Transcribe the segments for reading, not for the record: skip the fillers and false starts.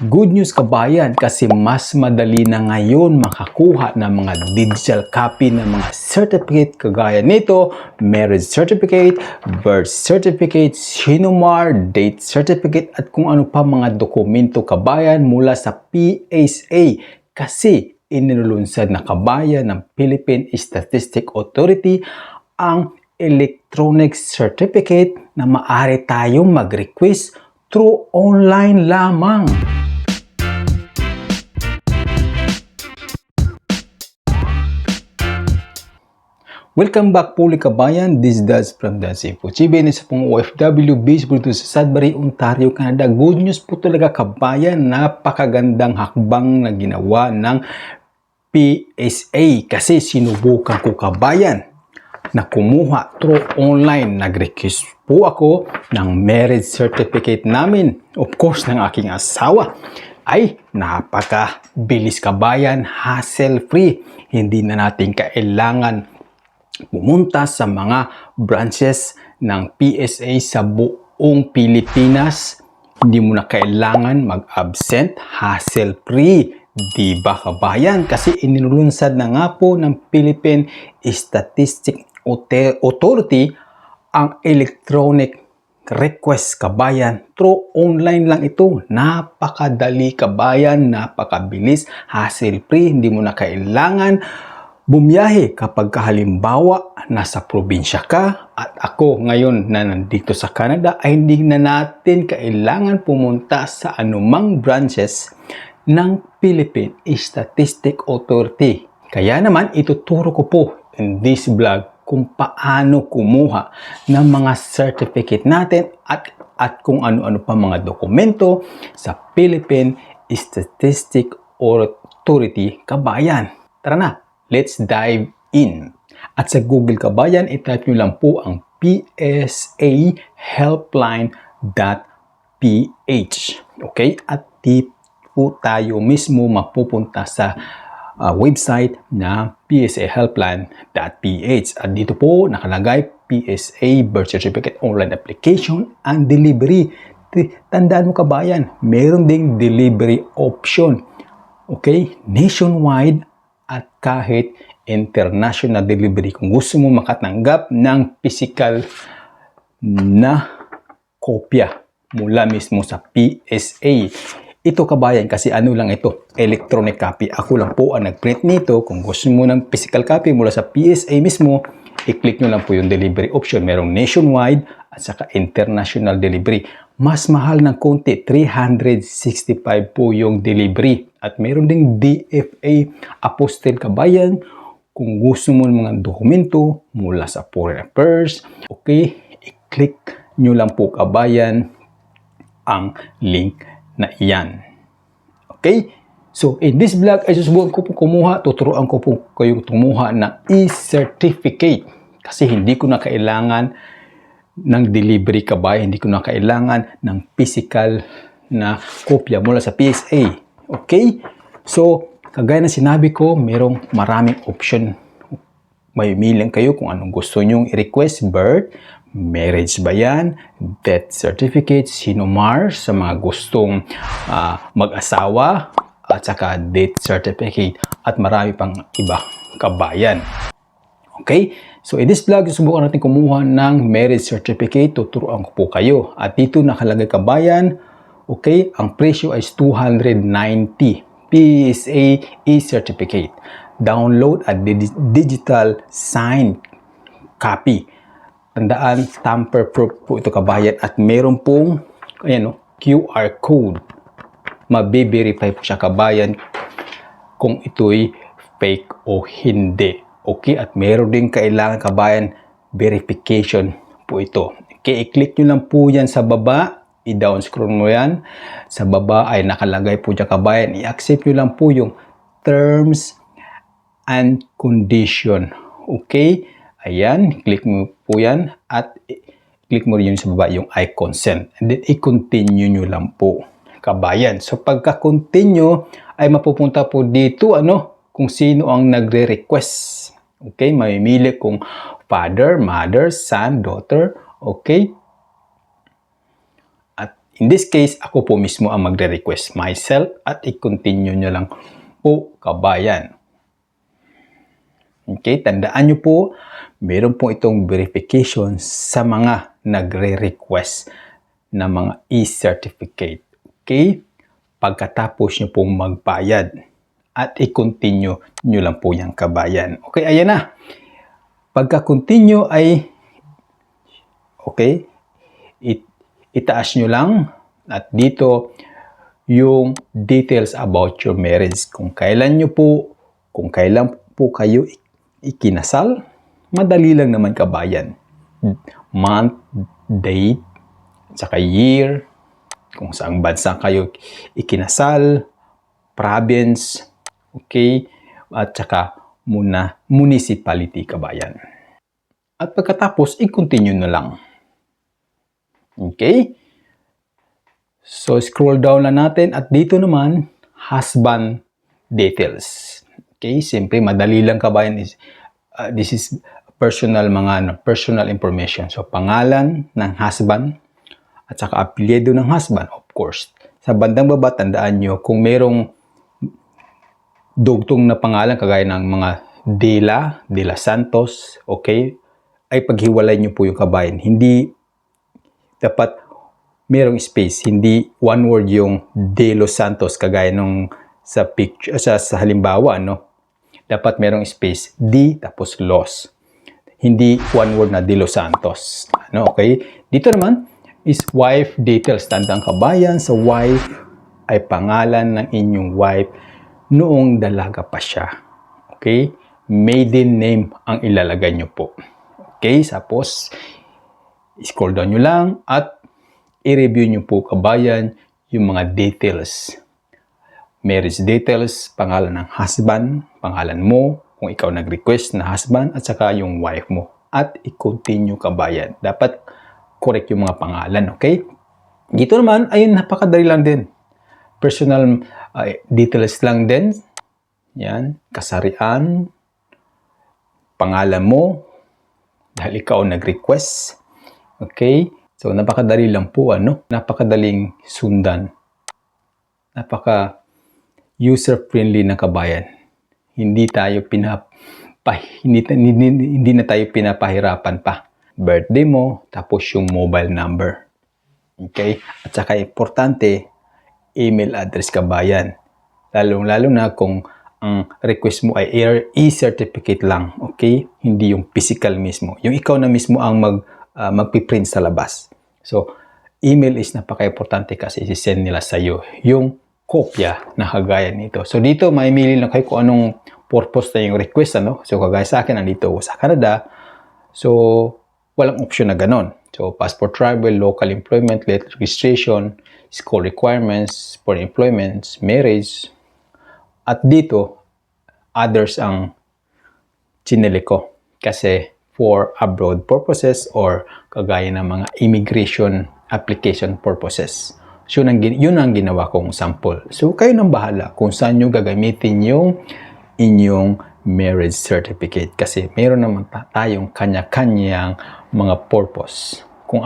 Good news kabayan kasi mas madali na ngayon makakuha ng mga digital copy ng mga certificate kagaya nito, marriage certificate, birth certificate, sinumar, date certificate at kung ano pa mga dokumento kabayan mula sa PSA kasi inilulunsad na kabayan ng Philippine Statistics Authority ang electronic certificate na maaari tayong mag-request through online lamang. Welcome back po kabayan, this is Daz from Daz Info. Chiben, isa pong OFW based po dito sa Sudbury, Ontario, Canada. Good news po talaga kabayan, napakagandang hakbang na ginawa ng PSA kasi sinubukan ko kabayan na kumuha through online. Nag-request po ako ng marriage certificate namin, of course ng aking asawa. Ay napakabilis kabayan, hassle-free. Hindi na natin kailangan pumunta sa mga branches ng PSA sa buong Pilipinas. Hindi mo na kailangan mag-absent, hassle-free. Diba kabayan? Kasi inilulunsad na nga po ng Philippine Statistics Authority ang electronic request kabayan. Through online lang ito. Napakadali kabayan, napakabilis, hassle-free. Hindi mo na kailangan bumiyahe kapag halimbawa nasa probinsya ka at ako ngayon na nandito sa Canada ay hindi na natin kailangan pumunta sa anumang branches ng Philippine Statistics Authority. Kaya naman ituturo ko po in this vlog kung paano kumuha ng mga certificate natin at kung ano-ano pa mga dokumento sa Philippine Statistics Authority kabayan. Tara na! Let's dive in. At sa Google kabayan, i-type nyo lang po ang psahelpline.ph. Okay? At di po tayo mismo mapupunta sa website na psahelpline.ph. At dito po nakalagay PSA Birth Certificate Online Application and Delivery. Tandaan mo kabayan, meron ding delivery option. Okay? Nationwide at kahit international delivery kung gusto mo makatanggap ng physical na kopya mula mismo sa PSA. Ito kabayan kasi ano lang ito, electronic copy. Ako lang po ang nag-print nito. Kung gusto mo ng physical copy mula sa PSA mismo, i-click nyo lang po yung delivery option. Merong nationwide at saka international delivery. Mas mahal ng konti, 365 po yung delivery. At meron ding DFA apostle kabayan kung gusto mo ng mga dokumento mula sa foreign affairs. Okay, i-click nyo lang po kabayan ang link na iyan. Okay, so in this vlog ay susubukan ko po kumuha, tuturuan ko po kayong kumuha ng e-certificate kasi hindi ko na kailangan ng delivery kabayan, hindi ko na kailangan ng physical na kopya mula sa PSA. Okay? So, kagaya na sinabi ko, merong maraming option. May milang kayo kung anong gusto nyong i-request. Birth, marriage ba yan, death certificate, sinumar sa mga gustong mag-asawa, at saka date certificate, at marami pang iba kabayan. Okay? So, in this vlog, susubukan natin kumuha ng marriage certificate. Tuturuan ko po kayo. At dito nakalagay kabayan, okay, ang presyo ay 290 PSA e-certificate. Download at digital signed copy. Tandaan, tamper-proof po ito kabayan at meron pong ayan, QR code. Mabe-verify po siya kabayan kung ito'y fake o hindi. Okay, at meron din kailangan kabayan verification po ito. Okay, i-click nyo lang po yan sa baba. I-down scroll mo yan. Sa baba ay nakalagay po dyan kabayan. I-accept nyo lang po yung terms and condition. Okay? Ayan. Click mo po yan. At click mo rin yung sa baba yung I consent. And then i-continue nyo lang po kabayan. So pagka-continue ay mapupunta po dito kung sino ang nagre-request. Okay? Mamimili kung father, mother, son, daughter. Okay? In this case, ako po mismo ang magre-request myself at i-continue nyo lang po, kabayan. Okay, tandaan nyo po, meron po itong verification sa mga nagre-request na mga e-certificate. Okay, pagkatapos nyo pong magbayad at i-continue nyo lang po yung kabayan. Okay, ayan na. Pagka-continue ay, okay, itaas nyo lang at dito yung details about your marriage. Kung kailan po kayo ikinasal, madali lang naman kabayan. Month, date, saka year, kung saang bansa kayo ikinasal, province, okay, at saka municipality kabayan. At pagkatapos, i-continue na lang. Okay? So, scroll down na natin at dito naman, husband details. Okay? Siyempre, madali lang kabayan. This is personal information. So, pangalan ng husband at saka apelyido ng husband, of course. Sa bandang baba, tandaan nyo, kung merong dugtong na pangalan, kagaya ng mga De La Santos, okay, ay paghiwalay nyo po yung kabayan. Hindi dapat merong space, hindi one word yung De Los Santos kagaya nung sa picture sa halimbawa, no. Dapat merong space D tapos Los. Hindi one word na De Los Santos. Ano, okay? Dito naman is wife details. Tandang kabayan, sa wife ay pangalan ng inyong wife noong dalaga pa siya. Okay? Maiden name ang ilalagay nyo po. Okay? Tapos scroll down nyo lang at i-review nyo po kabayan yung mga details. Marriage details, pangalan ng husband, pangalan mo, kung ikaw nag-request na husband, at saka yung wife mo. At i-continue kabayan. Dapat correct yung mga pangalan, okay? Dito naman, ayun, napakadali lang din. Personal details lang din. Yan, kasarian, pangalan mo, dahil ikaw nag-request. Okay? So, napakadali lang po, ano? Napakadaling sundan. Napaka-user-friendly na kabayan. Hindi na tayo pinapahirapan pa. Birthday mo, tapos yung mobile number. Okay? At saka importante, email address kabayan. Lalong-lalo na kung ang request mo ay e-certificate lang. Okay? Hindi yung physical mismo. Yung ikaw na mismo ang magpiprint sa labas. So, email is napaka-importante kasi isi-send nila sa iyo yung kopya na kagaya nito. So, dito maimili lang kayo kung anong purpose na yung request, ano? So, kagaya sa akin, nandito ako sa Canada. So, walang option na ganon. So, passport travel, local employment, letter registration, school requirements, foreign employments, marriage. At dito, others ang chinili ko. Kasi for abroad purposes or kagaya ng mga immigration application purposes. So, yun ang ginawa kong sample. So, kayo nang bahala kung saan nyo gagamitin yung inyong marriage certificate. Kasi meron naman tayong kanya-kanyang mga purpose kung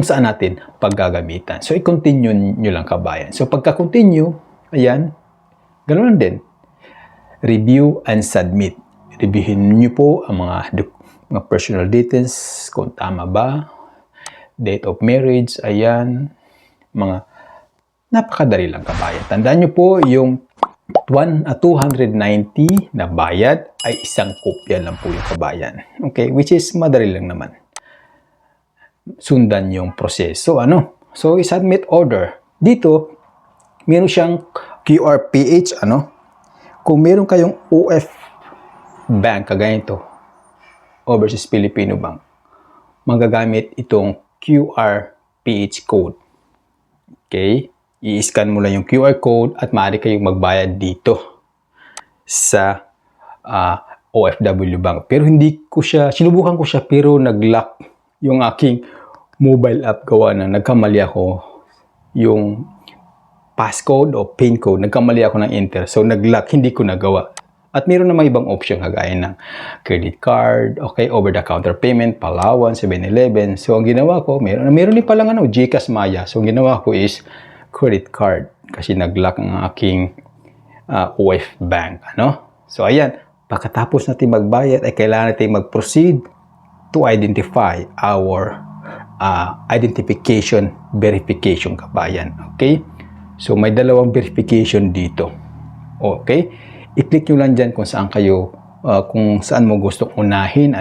saan natin paggagamitan. So, i-continue nyo lang kabayan. So, pagka-continue, ayan, ganoon din. Review and submit. Reviewin nyo po ang mga personal details, kung tama ba, date of marriage, ayan, mga napakadali lang kabayan. Tandaan nyo po, yung 290 na bayad ay isang kopya lang po yung kabayan. Okay, which is madali lang naman. Sundan yung proseso, ano? So, i-submit order. Dito, meron siyang QRPH, ano? Kung meron kayong OF Bank, kagaya ito, Overseas Filipino Bank, magagamit itong QRPH code. Okay? I-scan mo lang yung QR code at maaari kayong magbayad dito sa OFW Bank. Pero sinubukan ko siya pero nag-lock yung aking mobile app gawa na nagkamali ako yung passcode o pin code. Nagkamali ako ng enter. So, nag-lock. Hindi ko nagawa. At meron namang ibang option kagaya ng credit card, okay, over-the-counter payment, Palawan, 7-Eleven. So, ang ginawa ko, meron din palang GCash Maya. So, ang ginawa ko is credit card kasi nag-lock ang aking OF bank. So, ayan, pagkatapos natin magbayad, ay kailangan natin mag-proceed to identify our identification verification kabayan. Okay? So, may dalawang verification dito. Okay? I-click nyo lang dyan kung saan kayo, kung saan mo gustong unahin,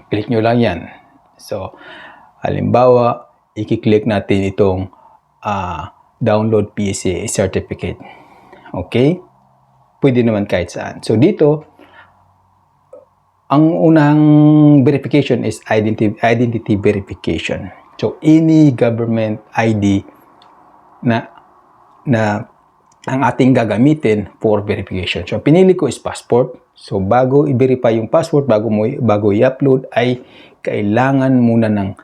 Click nyo lang yan. So, halimbawa, i-click natin itong download PSA certificate. Okay? Pwede naman kahit saan. So, dito, ang unang verification is identity verification. So, any government ID na ang ating gagamitin for verification. So, pinili ko is passport. So, bago i-verify yung passport, bago i-upload, ay kailangan muna ng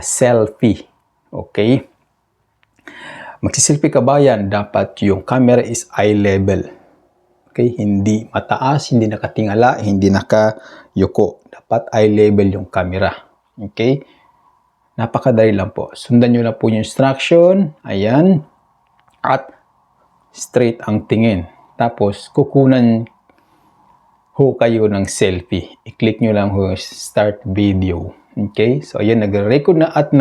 selfie. Okay? Magsiselfie ka ba yan? Dapat yung camera is eye level. Okay? Hindi mataas, hindi nakatingala, hindi nakayuko. Dapat eye level yung camera. Okay? Napakadali lang po. Sundan nyo lang po yung instruction. Ayan. At straight ang tingin. Tapos, kukunan ho kayo ng selfie. I-click nyo lang ho start video. Okay? So, ayan, nag-record na at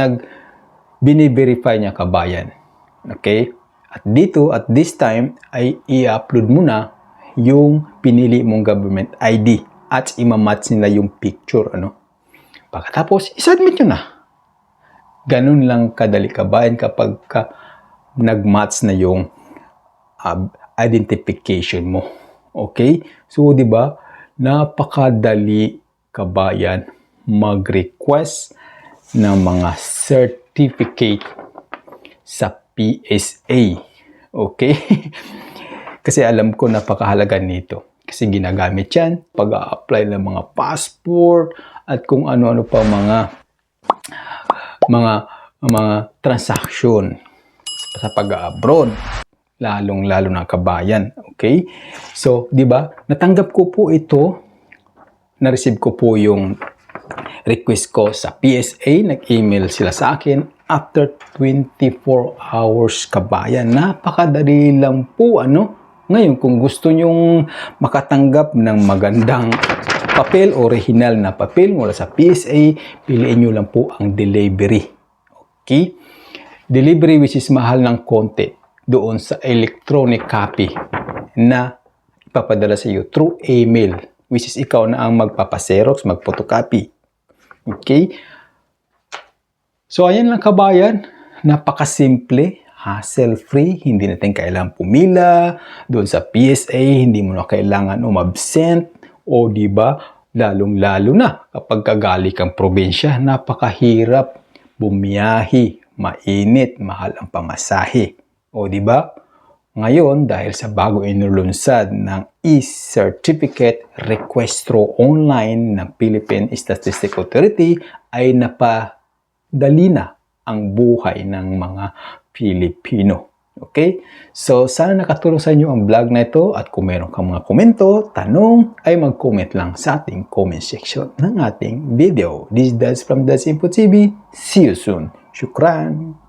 bini-verify niya kabayan. Okay? At dito, at this time, ay i-upload mo na yung pinili mong government ID at imamatch nila yung picture. Pagkatapos, isubmit nyo na. Ganun lang kadali kabayan kapag nag-match na yung identification mo. Okay? So, di ba, napakadali kabayan mag-request ng mga certificate sa PSA. Okay? Kasi alam ko napakahalaga nito. Kasi ginagamit yan pag-a-apply ng mga passport at kung ano-ano pa mga transaction sa pag-abroad, lalong-lalo na kabayan. Okay? So, di ba? Natanggap ko po ito, na-receive ko po yung request ko sa PSA, nag-email sila sa akin after 24 hours kabayan. Napakadali lang po, Ngayon, kung gusto nyong makatanggap ng magandang papel, original na papel mula sa PSA, piliin nyo lang po ang delivery. Okay? Delivery which is mahal ng konti doon sa electronic copy na ipapadala sa iyo through email, which is ikaw na ang magpapaserox, magphotocopy. Okay? So, ayan lang kabayan. Napakasimple, hassle-free, hindi natin kailangan pumila doon sa PSA, hindi mo na kailangan umabsent, o di ba, lalong-lalo na kapag kagali kang probinsya, napakahirap bumiyahi, mainit, mahal ang pamasahe. O di ba? Ngayon, dahil sa bago inulunsad ng e-certificate request through online ng Philippine Statistics Authority, ay napadali na ang buhay ng mga Pilipino. Okay? So, sana nakatulong sa inyo ang vlog na ito at kung meron kang mga komento, tanong, ay mag-comment lang sa ating comment section ng ating video. This is Daz from Daz Info TV. See you soon. Shukran!